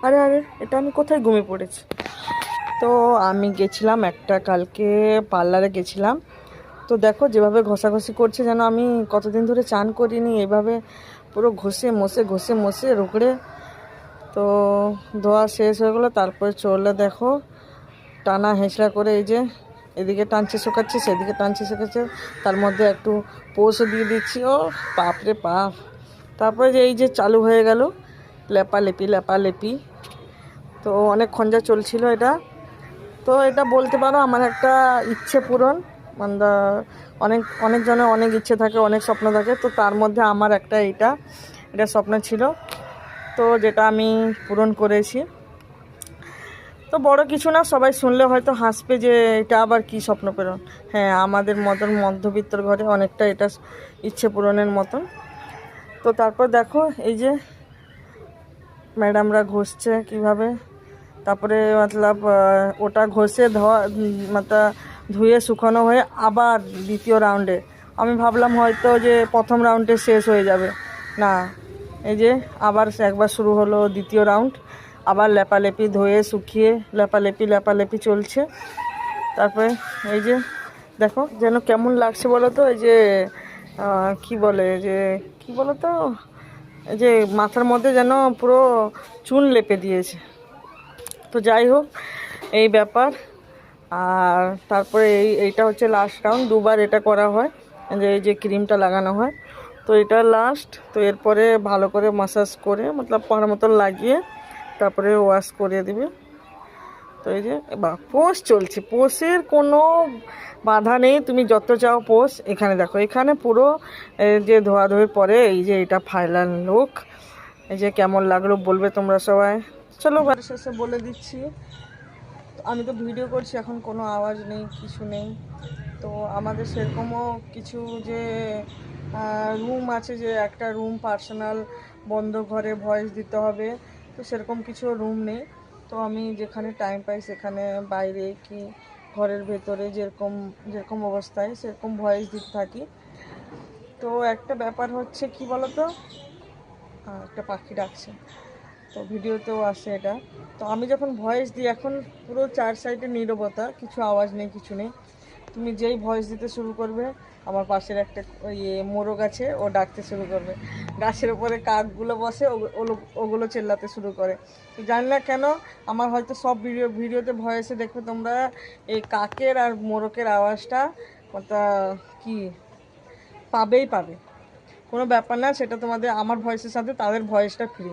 আরে আরে, এটা আমি কোথায় ঘুমিয়ে পড়েছি। তো আমি গেছিলাম একটা কালকে পার্লারে গেছিলাম। তো দেখো যেভাবে ঘষাঘষি করছে, যেন আমি কতদিন ধরে চান করিনি, এভাবে পুরো ঘষে মশে রুগড়ে। তো ধোয়া শেষ হয়ে গেলো, তারপরে চললে দেখো টানা হেঁচড়া করে এই যে এদিকে টানছে শুকাচ্ছে, সেদিকে টানছে শুকাচ্ছে, তার মধ্যে একটু পোষও দিয়ে দিচ্ছি। ও বাপ রে বাপ। তারপরে যে এই যে চালু হয়ে গেল লেপালেপি। তো অনেকক্ষণ যা চলছিল এটা। তো এটা বলতে পারো আমার একটা ইচ্ছে পূরণ। মানে অনেক অনেকজনের অনেক ইচ্ছে থাকে, অনেক স্বপ্ন থাকে, তো তার মধ্যে আমার একটা এটা স্বপ্ন ছিল, তো যেটা আমি পূরণ করেছি। তো বড় কিছু না, সবাই শুনলে হয়তো হাসবে যে এটা আবার কি স্বপ্ন পূরণ। হ্যাঁ, আমাদের মতন মধ্যবিত্তর ঘরে অনেকটা এটা ইচ্ছে পূরণের মতন। তো তারপর দেখো এই যে ম্যাডামরা ঘষছে কিভাবে। তারপরে মতলব ওটা ঘষে ধুয়ে শুকানো হয়ে আবার দ্বিতীয় রাউন্ডে। আমি ভাবলাম হয়তো যে প্রথম রাউন্ডে শেষ হয়ে যাবে, না, এই যে আবার একবার শুরু হলো দ্বিতীয় রাউন্ড। আবার লেপালেপি ধুয়ে শুকিয়ে লেপালেপি চলছে। তারপরে এই যে দেখো যেন কেমন লাগছে বলো তো, এই যে কি বলে যে কি বলো তো, এই যে মাথার মধ্যে যেন পুরো চুন লেপে দিয়েছে। তো যাই হোক, এই ব্যাপার। আর তারপরে এইটা হচ্ছে লাস্ট রাউন্ড, দুবার এটা করা হয়, যে এই যে ক্রিমটা লাগানো হয়। তো এটা লাস্ট। তো এরপরে ভালো করে মাসাজ করে মতলব পাড়ার মতন লাগিয়ে তারপরে ওয়াশ করে দিবে। তো এই যে বা পোষ চলছে, পোষের কোনো বাধা নেই, তুমি যত চাও পোষ। এখানে দেখো, এখানে পুরো যে ধোয়াধুয়ির পরে এই যে এটা ফাইনাল লুক। এই যে কেমন লাগলো বলবে তোমরা সবাই। চলো বাড়ির শেষে বলে দিচ্ছি। আমি তো ভিডিও করছি, এখন কোনো আওয়াজ নেই, কিছু নেই। তো আমাদের সেরকমও কিছু যে রুম আছে, যে একটা রুম পার্সোনাল বন্ধ ঘরে ভয়েস দিতে হবে, তো সেরকম কিছু রুম নেই। তো আমি যেখানে টাইম পাই সেখানে বাইরে কি ঘরের ভেতরে যেরকম যেরকম অবস্থায় সেরকম ভয়েস দিতে থাকি। তো একটা ব্যাপার হচ্ছে কি বলতো, একটা পাখি ডাকছে, তো ভিডিওতেও আসে এটা। তো আমি যখন ভয়েস দিই, এখন পুরো চার সাইডে নীরবতা, কিছু আওয়াজ নেই, কিছু নেই। তুমি যেই ভয়েস দিতে শুরু করবে, আমার পাশের একটা মোরগ আছে, ও ডাকতে শুরু করবে। গাছের উপরে কাকগুলো বসে, ওগুলো চেল্লাতে শুরু করে। তো জানি না কেন, আমার হয়তো সব ভিডিওতে ভয়েসে দেখবে তোমরা এই কাকের আর মোরগের আওয়াজটা কি পাবে। কোনো ব্যাপার না, সেটা তোমাদের আমার ভয়েসের সাথে তাদের ভয়েসটা ফ্রি।